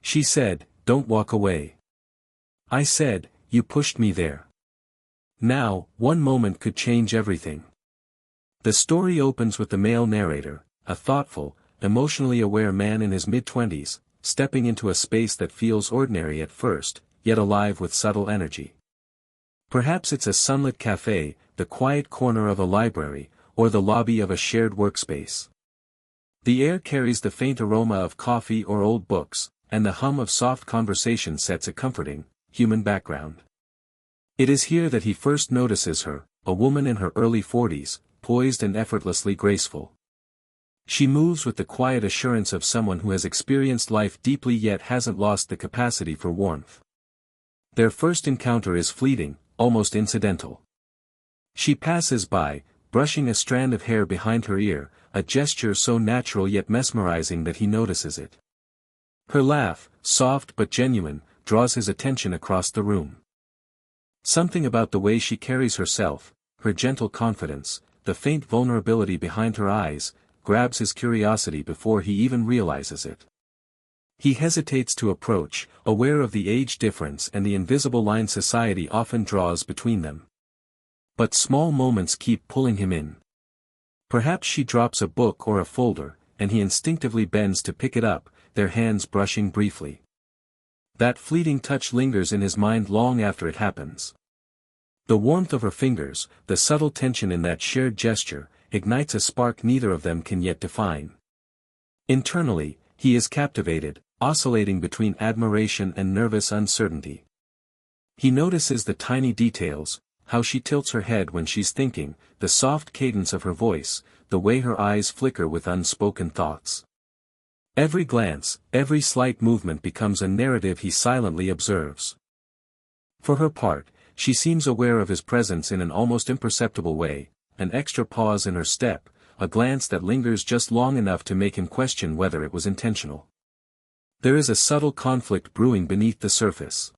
She said, "Don't walk away." I said, "You pushed me there." Now, one moment could change everything. The story opens with the male narrator, a thoughtful, emotionally aware man in his mid-twenties, stepping into a space that feels ordinary at first, yet alive with subtle energy. Perhaps it's a sunlit cafe, the quiet corner of a library, or the lobby of a shared workspace. The air carries the faint aroma of coffee or old books, and the hum of soft conversation sets a comforting, human background. It is here that he first notices her, a woman in her early 40s, poised and effortlessly graceful. She moves with the quiet assurance of someone who has experienced life deeply yet hasn't lost the capacity for warmth. Their first encounter is fleeting, almost incidental. She passes by, brushing a strand of hair behind her ear, a gesture so natural yet mesmerizing that he notices it. Her laugh, soft but genuine, draws his attention across the room. Something about the way she carries herself, her gentle confidence, the faint vulnerability behind her eyes, grabs his curiosity before he even realizes it. He hesitates to approach, aware of the age difference and the invisible line society often draws between them. But small moments keep pulling him in. Perhaps she drops a book or a folder, and he instinctively bends to pick it up, their hands brushing briefly. That fleeting touch lingers in his mind long after it happens. The warmth of her fingers, the subtle tension in that shared gesture, ignites a spark neither of them can yet define. Internally, he is captivated, oscillating between admiration and nervous uncertainty. He notices the tiny details, how she tilts her head when she's thinking, the soft cadence of her voice, the way her eyes flicker with unspoken thoughts. Every glance, every slight movement becomes a narrative he silently observes. For her part, she seems aware of his presence in an almost imperceptible way, an extra pause in her step, a glance that lingers just long enough to make him question whether it was intentional. There is a subtle conflict brewing beneath the surface.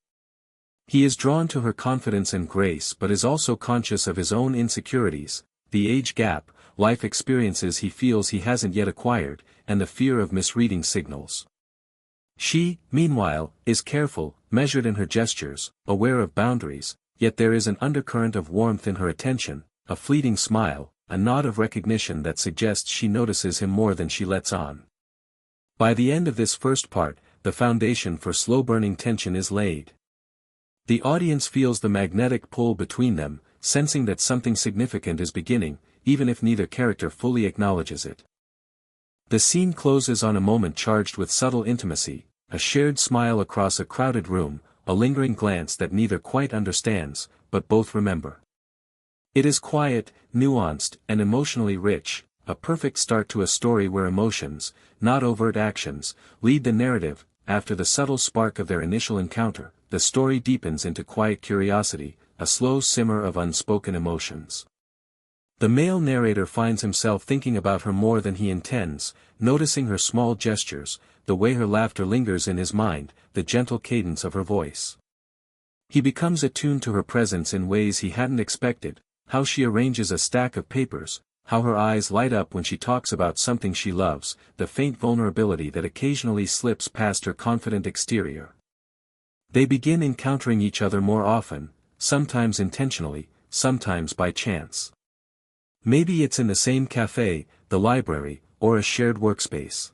He is drawn to her confidence and grace but is also conscious of his own insecurities, the age gap, life experiences he feels he hasn't yet acquired, and the fear of misreading signals. She, meanwhile, is careful, measured in her gestures, aware of boundaries, yet there is an undercurrent of warmth in her attention, a fleeting smile, a nod of recognition that suggests she notices him more than she lets on. By the end of this first part, the foundation for slow-burning tension is laid. The audience feels the magnetic pull between them, sensing that something significant is beginning, even if neither character fully acknowledges it. The scene closes on a moment charged with subtle intimacy, a shared smile across a crowded room, a lingering glance that neither quite understands, but both remember. It is quiet, nuanced, and emotionally rich, a perfect start to a story where emotions, not overt actions, lead the narrative. After the subtle spark of their initial encounter, the story deepens into quiet curiosity, a slow simmer of unspoken emotions. The male narrator finds himself thinking about her more than he intends, noticing her small gestures, the way her laughter lingers in his mind, the gentle cadence of her voice. He becomes attuned to her presence in ways he hadn't expected, how she arranges a stack of papers, how her eyes light up when she talks about something she loves, the faint vulnerability that occasionally slips past her confident exterior. They begin encountering each other more often, sometimes intentionally, sometimes by chance. Maybe it's in the same cafe, the library, or a shared workspace.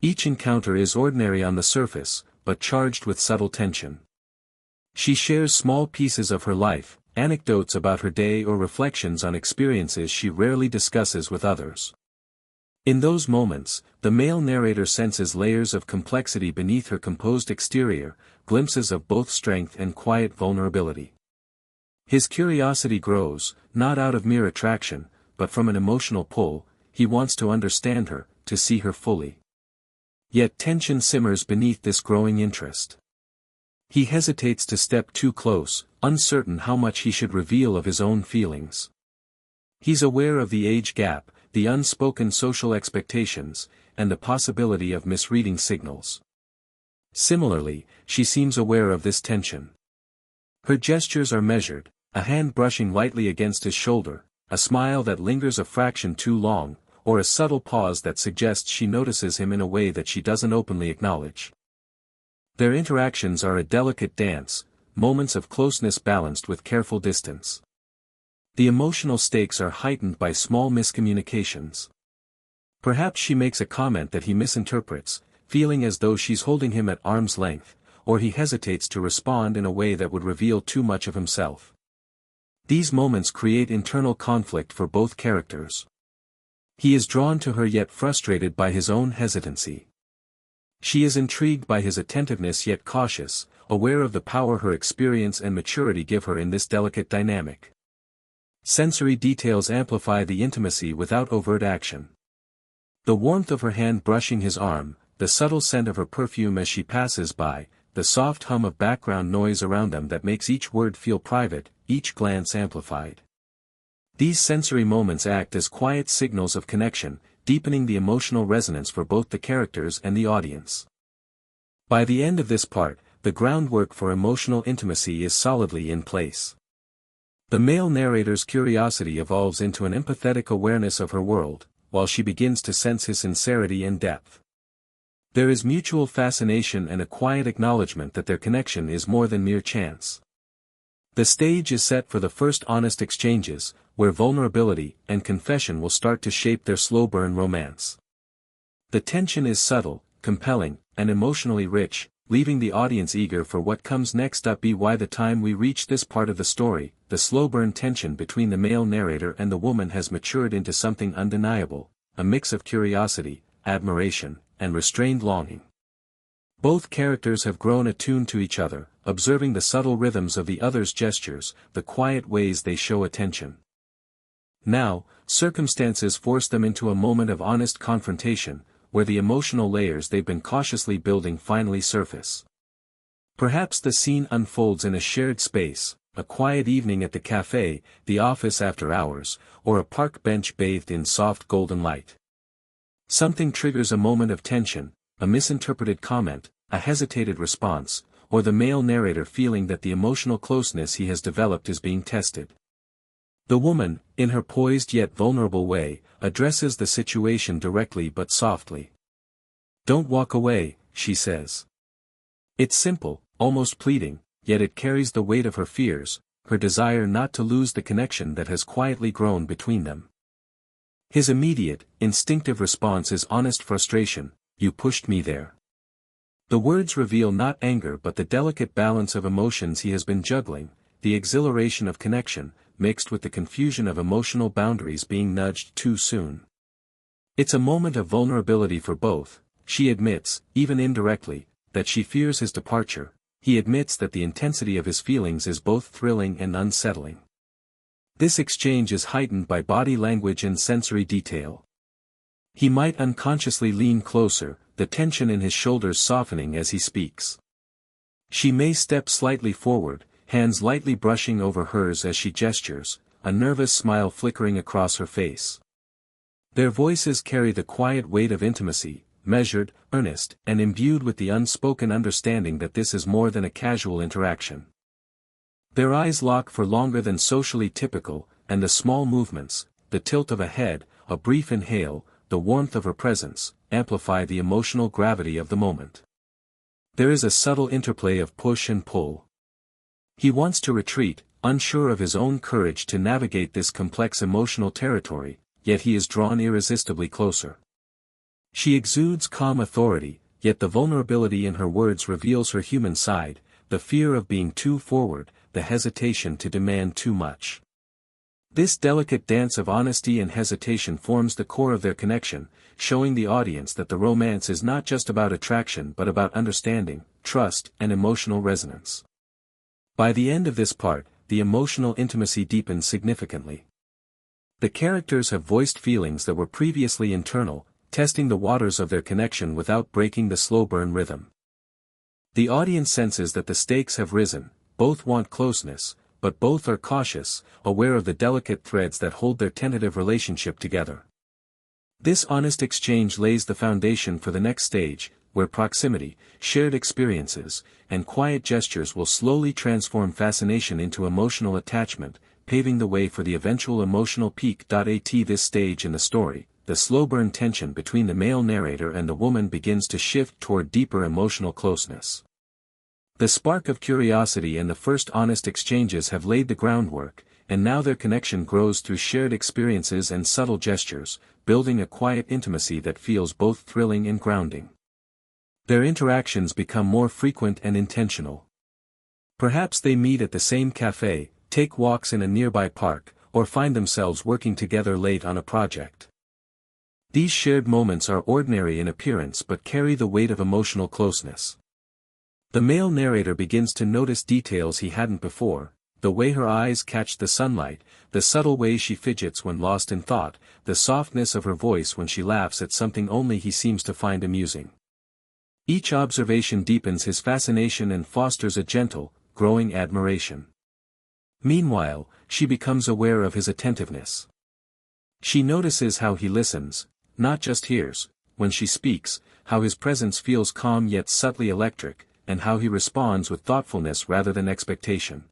Each encounter is ordinary on the surface, but charged with subtle tension. She shares small pieces of her life, anecdotes about her day or reflections on experiences she rarely discusses with others. In those moments, the male narrator senses layers of complexity beneath her composed exterior, glimpses of both strength and quiet vulnerability. His curiosity grows, not out of mere attraction, but from an emotional pull. He wants to understand her, to see her fully. Yet tension simmers beneath this growing interest. He hesitates to step too close, uncertain how much he should reveal of his own feelings. He's aware of the age gap, the unspoken social expectations, and the possibility of misreading signals. Similarly, she seems aware of this tension. Her gestures are measured, a hand brushing lightly against his shoulder, a smile that lingers a fraction too long, or a subtle pause that suggests she notices him in a way that she doesn't openly acknowledge. Their interactions are a delicate dance, moments of closeness balanced with careful distance. The emotional stakes are heightened by small miscommunications. Perhaps she makes a comment that he misinterprets, feeling as though she's holding him at arm's length, or he hesitates to respond in a way that would reveal too much of himself. These moments create internal conflict for both characters. He is drawn to her yet frustrated by his own hesitancy. She is intrigued by his attentiveness yet cautious, aware of the power her experience and maturity give her in this delicate dynamic. Sensory details amplify the intimacy without overt action. The warmth of her hand brushing his arm, the subtle scent of her perfume as she passes by, the soft hum of background noise around them that makes each word feel private, each glance amplified. These sensory moments act as quiet signals of connection, deepening the emotional resonance for both the characters and the audience. By the end of this part, the groundwork for emotional intimacy is solidly in place. The male narrator's curiosity evolves into an empathetic awareness of her world, while she begins to sense his sincerity and depth. There is mutual fascination and a quiet acknowledgement that their connection is more than mere chance. The stage is set for the first honest exchanges, where vulnerability and confession will start to shape their slow-burn romance. The tension is subtle, compelling, and emotionally rich, leaving the audience eager for what comes next. By the time we reach this part of the story, the slow-burn tension between the male narrator and the woman has matured into something undeniable, a mix of curiosity, admiration, and restrained longing. Both characters have grown attuned to each other, observing the subtle rhythms of the other's gestures, the quiet ways they show attention. Now, circumstances force them into a moment of honest confrontation, where the emotional layers they've been cautiously building finally surface. Perhaps the scene unfolds in a shared space, a quiet evening at the cafe, the office after hours, or a park bench bathed in soft golden light. Something triggers a moment of tension, a misinterpreted comment, a hesitated response, or the male narrator feeling that the emotional closeness he has developed is being tested. The woman, in her poised yet vulnerable way, addresses the situation directly but softly. "Don't walk away," she says. It's simple, almost pleading, yet it carries the weight of her fears, her desire not to lose the connection that has quietly grown between them. His immediate, instinctive response is honest frustration. "You pushed me there." The words reveal not anger but the delicate balance of emotions he has been juggling, the exhilaration of connection, mixed with the confusion of emotional boundaries being nudged too soon. It's a moment of vulnerability for both. She admits, even indirectly, that she fears his departure. He admits that the intensity of his feelings is both thrilling and unsettling. This exchange is heightened by body language and sensory detail. He might unconsciously lean closer, the tension in his shoulders softening as he speaks. She may step slightly forward, hands lightly brushing over hers as she gestures, a nervous smile flickering across her face. Their voices carry the quiet weight of intimacy, measured, earnest, and imbued with the unspoken understanding that this is more than a casual interaction. Their eyes lock for longer than socially typical, and the small movements, the tilt of a head, a brief inhale, the warmth of her presence, amplify the emotional gravity of the moment. There is a subtle interplay of push and pull. He wants to retreat, unsure of his own courage to navigate this complex emotional territory, yet he is drawn irresistibly closer. She exudes calm authority, yet the vulnerability in her words reveals her human side, the fear of being too forward, the hesitation to demand too much. This delicate dance of honesty and hesitation forms the core of their connection, showing the audience that the romance is not just about attraction but about understanding, trust, and emotional resonance. By the end of this part, the emotional intimacy deepens significantly. The characters have voiced feelings that were previously internal, testing the waters of their connection without breaking the slow burn rhythm. The audience senses that the stakes have risen, both want closeness, but both are cautious, aware of the delicate threads that hold their tentative relationship together. This honest exchange lays the foundation for the next stage, where proximity, shared experiences, and quiet gestures will slowly transform fascination into emotional attachment, paving the way for the eventual emotional peak. At this stage in the story, the slow burn tension between the male narrator and the woman begins to shift toward deeper emotional closeness. The spark of curiosity and the first honest exchanges have laid the groundwork, and now their connection grows through shared experiences and subtle gestures, building a quiet intimacy that feels both thrilling and grounding. Their interactions become more frequent and intentional. Perhaps they meet at the same cafe, take walks in a nearby park, or find themselves working together late on a project. These shared moments are ordinary in appearance but carry the weight of emotional closeness. The male narrator begins to notice details he hadn't before, the way her eyes catch the sunlight, the subtle way she fidgets when lost in thought, the softness of her voice when she laughs at something only he seems to find amusing. Each observation deepens his fascination and fosters a gentle, growing admiration. Meanwhile, she becomes aware of his attentiveness. She notices how he listens, not just hears, when she speaks, how his presence feels calm yet subtly electric, and how he responds with thoughtfulness rather than expectation.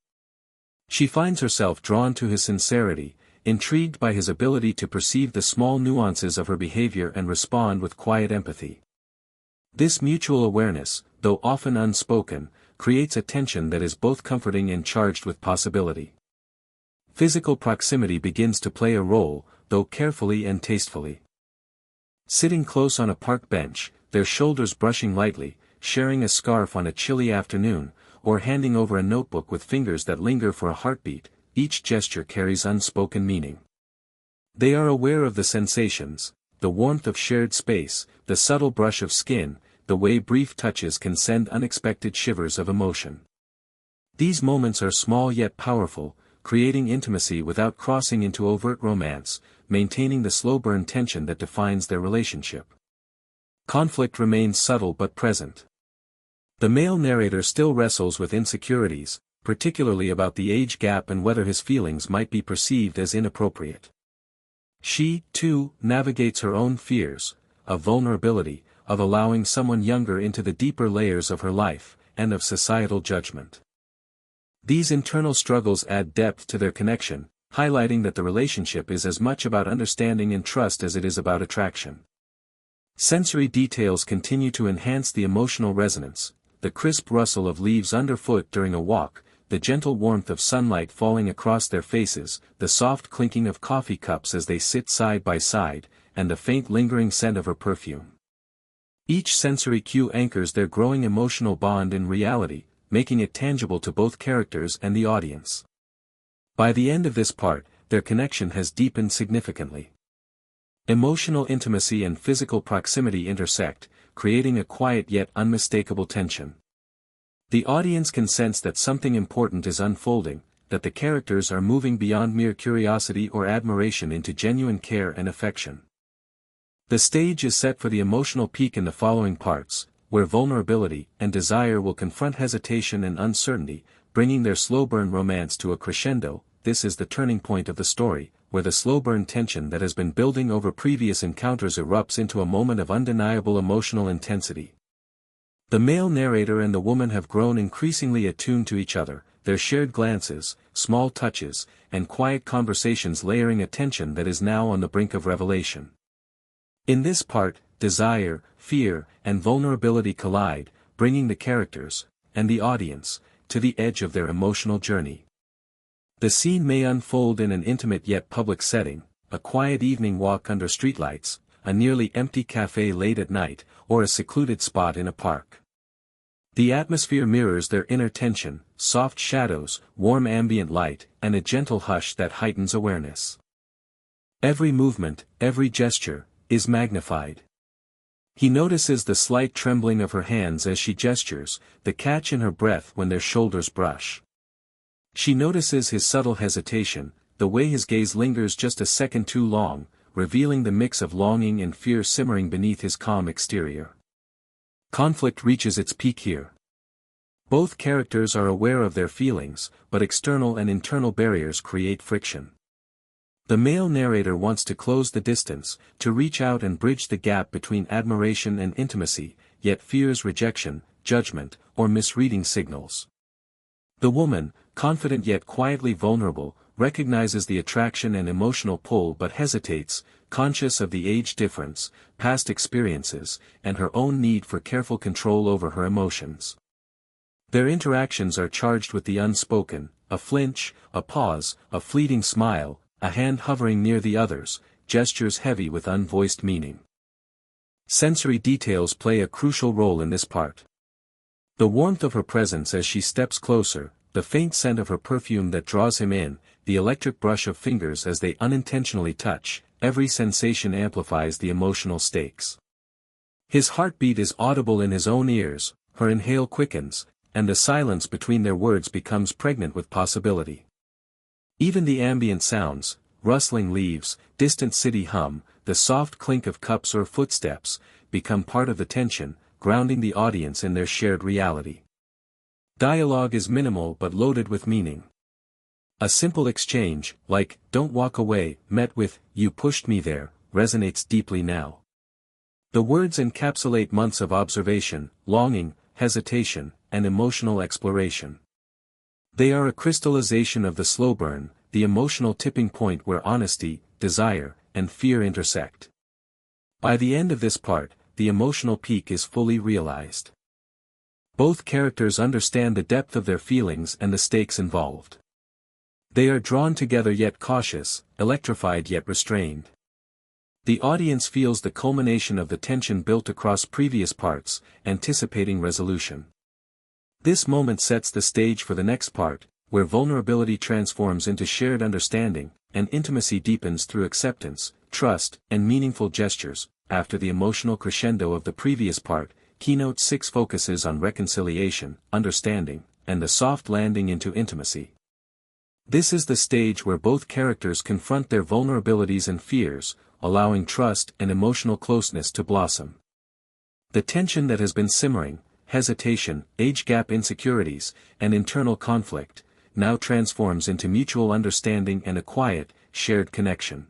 She finds herself drawn to his sincerity, intrigued by his ability to perceive the small nuances of her behavior and respond with quiet empathy. This mutual awareness, though often unspoken, creates a tension that is both comforting and charged with possibility. Physical proximity begins to play a role, though carefully and tastefully. Sitting close on a park bench, their shoulders brushing lightly, sharing a scarf on a chilly afternoon, or handing over a notebook with fingers that linger for a heartbeat, each gesture carries unspoken meaning. They are aware of the sensations, the warmth of shared space, the subtle brush of skin, the way brief touches can send unexpected shivers of emotion. These moments are small yet powerful, creating intimacy without crossing into overt romance, maintaining the slow-burn tension that defines their relationship. Conflict remains subtle but present. The male narrator still wrestles with insecurities, particularly about the age gap and whether his feelings might be perceived as inappropriate. She, too, navigates her own fears, of vulnerability, of allowing someone younger into the deeper layers of her life, and of societal judgment. These internal struggles add depth to their connection, highlighting that the relationship is as much about understanding and trust as it is about attraction. Sensory details continue to enhance the emotional resonance, the crisp rustle of leaves underfoot during a walk, the gentle warmth of sunlight falling across their faces, the soft clinking of coffee cups as they sit side by side, and the faint lingering scent of her perfume. Each sensory cue anchors their growing emotional bond in reality, making it tangible to both characters and the audience. By the end of this part, their connection has deepened significantly. Emotional intimacy and physical proximity intersect, creating a quiet yet unmistakable tension. The audience can sense that something important is unfolding, that the characters are moving beyond mere curiosity or admiration into genuine care and affection. The stage is set for the emotional peak in the following parts, where vulnerability and desire will confront hesitation and uncertainty, bringing their slow-burn romance to a crescendo. This is the turning point of the story, where the slow-burn tension that has been building over previous encounters erupts into a moment of undeniable emotional intensity. The male narrator and the woman have grown increasingly attuned to each other, their shared glances, small touches, and quiet conversations layering a tension that is now on the brink of revelation. In this part, desire, fear, and vulnerability collide, bringing the characters, and the audience, to the edge of their emotional journey. The scene may unfold in an intimate yet public setting, a quiet evening walk under streetlights, a nearly empty cafe late at night, or a secluded spot in a park. The atmosphere mirrors their inner tension, soft shadows, warm ambient light, and a gentle hush that heightens awareness. Every movement, every gesture, is magnified. He notices the slight trembling of her hands as she gestures, the catch in her breath when their shoulders brush. She notices his subtle hesitation, the way his gaze lingers just a second too long, revealing the mix of longing and fear simmering beneath his calm exterior. Conflict reaches its peak here. Both characters are aware of their feelings, but external and internal barriers create friction. The male narrator wants to close the distance, to reach out and bridge the gap between admiration and intimacy, yet fears rejection, judgment, or misreading signals. The woman, confident yet quietly vulnerable, recognizes the attraction and emotional pull but hesitates, conscious of the age difference, past experiences, and her own need for careful control over her emotions. Their interactions are charged with the unspoken, a flinch, a pause, a fleeting smile, a hand hovering near the other's, gestures heavy with unvoiced meaning. Sensory details play a crucial role in this part. The warmth of her presence as she steps closer, the faint scent of her perfume that draws him in, the electric brush of fingers as they unintentionally touch, every sensation amplifies the emotional stakes. His heartbeat is audible in his own ears, her inhale quickens, and the silence between their words becomes pregnant with possibility. Even the ambient sounds, rustling leaves, distant city hum, the soft clink of cups or footsteps, become part of the tension, grounding the audience in their shared reality. Dialogue is minimal but loaded with meaning. A simple exchange, like, "Don't walk away," met with, "You pushed me there," resonates deeply now. The words encapsulate months of observation, longing, hesitation, and emotional exploration. They are a crystallization of the slow burn, the emotional tipping point where honesty, desire, and fear intersect. By the end of this part, the emotional peak is fully realized. Both characters understand the depth of their feelings and the stakes involved. They are drawn together yet cautious, electrified yet restrained. The audience feels the culmination of the tension built across previous parts, anticipating resolution. This moment sets the stage for the next part, where vulnerability transforms into shared understanding, and intimacy deepens through acceptance, trust, and meaningful gestures. After the emotional crescendo of the previous part, Keynote 6 focuses on reconciliation, understanding, and the soft landing into intimacy. This is the stage where both characters confront their vulnerabilities and fears, allowing trust and emotional closeness to blossom. The tension that has been simmering, hesitation, age gap insecurities, and internal conflict, now transforms into mutual understanding and a quiet, shared connection.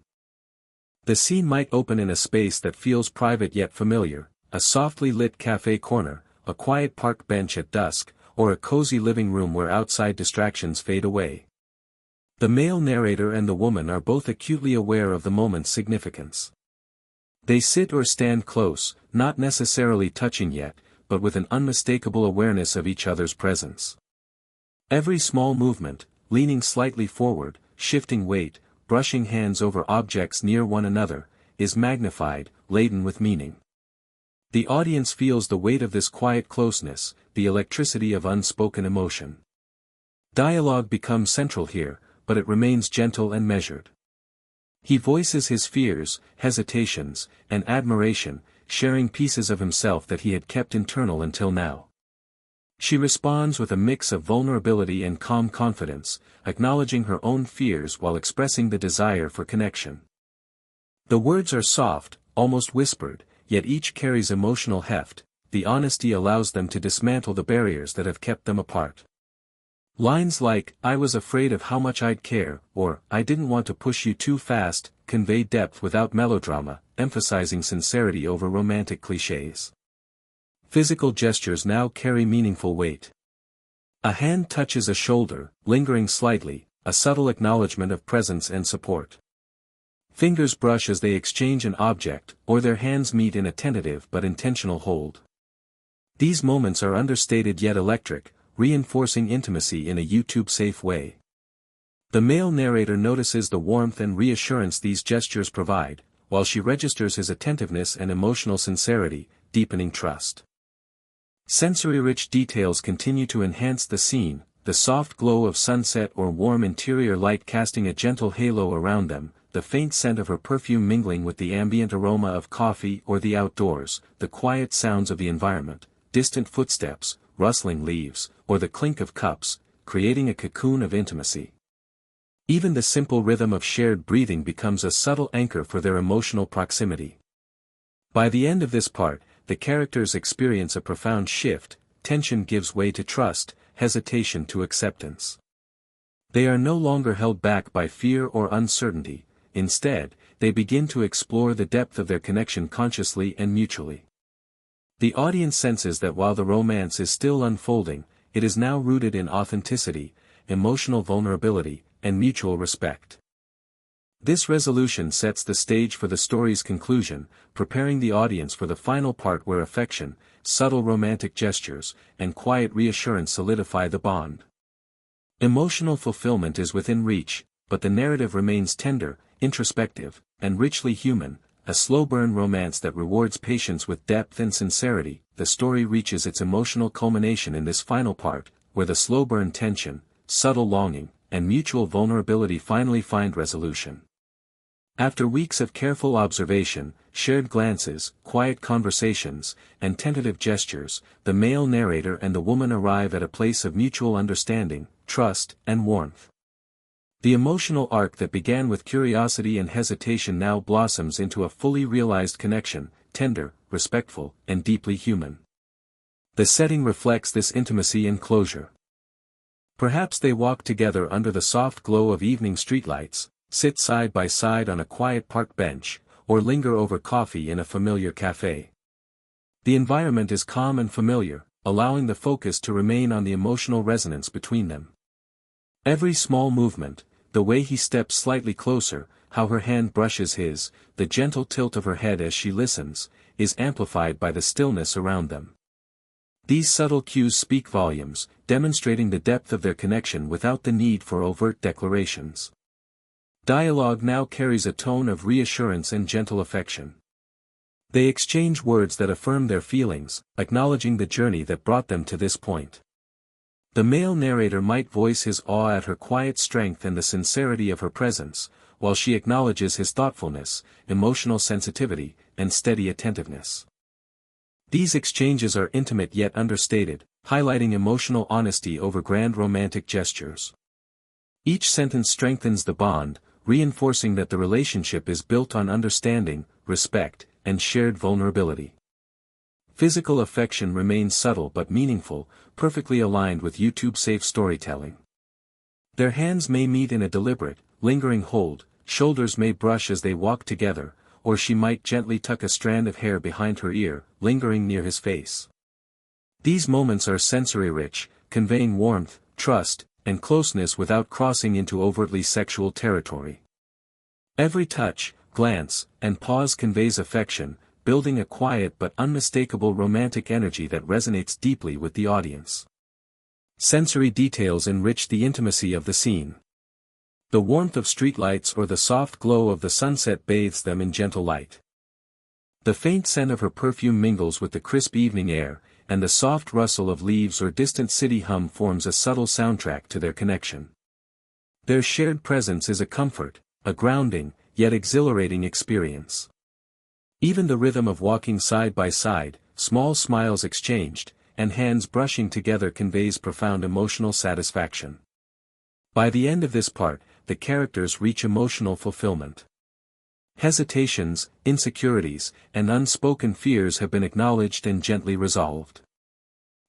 The scene might open in a space that feels private yet familiar, a softly lit cafe corner, a quiet park bench at dusk, or a cozy living room where outside distractions fade away. The male narrator and the woman are both acutely aware of the moment's significance. They sit or stand close, not necessarily touching yet, but with an unmistakable awareness of each other's presence. Every small movement, leaning slightly forward, shifting weight, brushing hands over objects near one another, is magnified, laden with meaning. The audience feels the weight of this quiet closeness, the electricity of unspoken emotion. Dialogue becomes central here, but it remains gentle and measured. He voices his fears, hesitations, and admiration, sharing pieces of himself that he had kept internal until now. She responds with a mix of vulnerability and calm confidence, acknowledging her own fears while expressing the desire for connection. The words are soft, almost whispered, yet each carries emotional heft. The honesty allows them to dismantle the barriers that have kept them apart. Lines like, "I was afraid of how much I'd care," or, "I didn't want to push you too fast," convey depth without melodrama, emphasizing sincerity over romantic clichés. Physical gestures now carry meaningful weight. A hand touches a shoulder, lingering slightly, a subtle acknowledgement of presence and support. Fingers brush as they exchange an object, or their hands meet in a tentative but intentional hold. These moments are understated yet electric, reinforcing intimacy in a YouTube-safe way. The male narrator notices the warmth and reassurance these gestures provide, while she registers his attentiveness and emotional sincerity, deepening trust. Sensory-rich details continue to enhance the scene, the soft glow of sunset or warm interior light casting a gentle halo around them, the faint scent of her perfume mingling with the ambient aroma of coffee or the outdoors, the quiet sounds of the environment, distant footsteps, rustling leaves, or the clink of cups, creating a cocoon of intimacy. Even the simple rhythm of shared breathing becomes a subtle anchor for their emotional proximity. By the end of this part, the characters experience a profound shift, tension gives way to trust, hesitation to acceptance. They are no longer held back by fear or uncertainty. Instead, they begin to explore the depth of their connection consciously and mutually. The audience senses that while the romance is still unfolding, it is now rooted in authenticity, emotional vulnerability, and mutual respect. This resolution sets the stage for the story's conclusion, preparing the audience for the final part where affection, subtle romantic gestures, and quiet reassurance solidify the bond. Emotional fulfillment is within reach, but the narrative remains tender, introspective, and richly human, a slow-burn romance that rewards patience with depth and sincerity. The story reaches its emotional culmination in this final part, where the slow-burn tension, subtle longing, and mutual vulnerability finally find resolution. After weeks of careful observation, shared glances, quiet conversations, and tentative gestures, the male narrator and the woman arrive at a place of mutual understanding, trust, and warmth. The emotional arc that began with curiosity and hesitation now blossoms into a fully realized connection, tender, respectful, and deeply human. The setting reflects this intimacy and closure. Perhaps they walk together under the soft glow of evening streetlights, sit side by side on a quiet park bench, or linger over coffee in a familiar cafe. The environment is calm and familiar, allowing the focus to remain on the emotional resonance between them. Every small movement, the way he steps slightly closer, how her hand brushes his, the gentle tilt of her head as she listens, is amplified by the stillness around them. These subtle cues speak volumes, demonstrating the depth of their connection without the need for overt declarations. Dialogue now carries a tone of reassurance and gentle affection. They exchange words that affirm their feelings, acknowledging the journey that brought them to this point. The male narrator might voice his awe at her quiet strength and the sincerity of her presence, while she acknowledges his thoughtfulness, emotional sensitivity, and steady attentiveness. These exchanges are intimate yet understated, highlighting emotional honesty over grand romantic gestures. Each sentence strengthens the bond, reinforcing that the relationship is built on understanding, respect, and shared vulnerability. Physical affection remains subtle but meaningful, perfectly aligned with YouTube-safe storytelling. Their hands may meet in a deliberate, lingering hold, shoulders may brush as they walk together, or she might gently tuck a strand of hair behind her ear, lingering near his face. These moments are sensory-rich, conveying warmth, trust, and closeness without crossing into overtly sexual territory. Every touch, glance, and pause conveys affection, building a quiet but unmistakable romantic energy that resonates deeply with the audience. Sensory details enrich the intimacy of the scene. The warmth of streetlights or the soft glow of the sunset bathes them in gentle light. The faint scent of her perfume mingles with the crisp evening air, and the soft rustle of leaves or distant city hum forms a subtle soundtrack to their connection. Their shared presence is a comfort, a grounding, yet exhilarating experience. Even the rhythm of walking side by side, small smiles exchanged, and hands brushing together conveys profound emotional satisfaction. By the end of this part, the characters reach emotional fulfillment. Hesitations, insecurities, and unspoken fears have been acknowledged and gently resolved.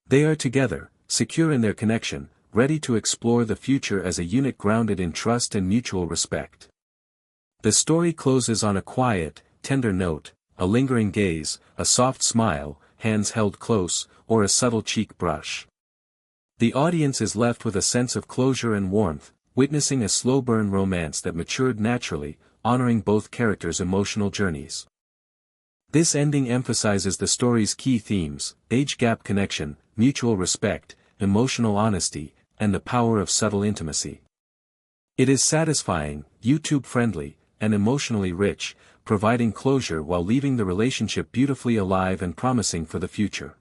They are together, secure in their connection, ready to explore the future as a unit grounded in trust and mutual respect. The story closes on a quiet, tender note, a lingering gaze, a soft smile, hands held close, or a subtle cheek brush. The audience is left with a sense of closure and warmth, witnessing a slow-burn romance that matured naturally, honoring both characters' emotional journeys. This ending emphasizes the story's key themes: age gap connection, mutual respect, emotional honesty, and the power of subtle intimacy. It is satisfying, YouTube-friendly, and emotionally rich, providing closure while leaving the relationship beautifully alive and promising for the future.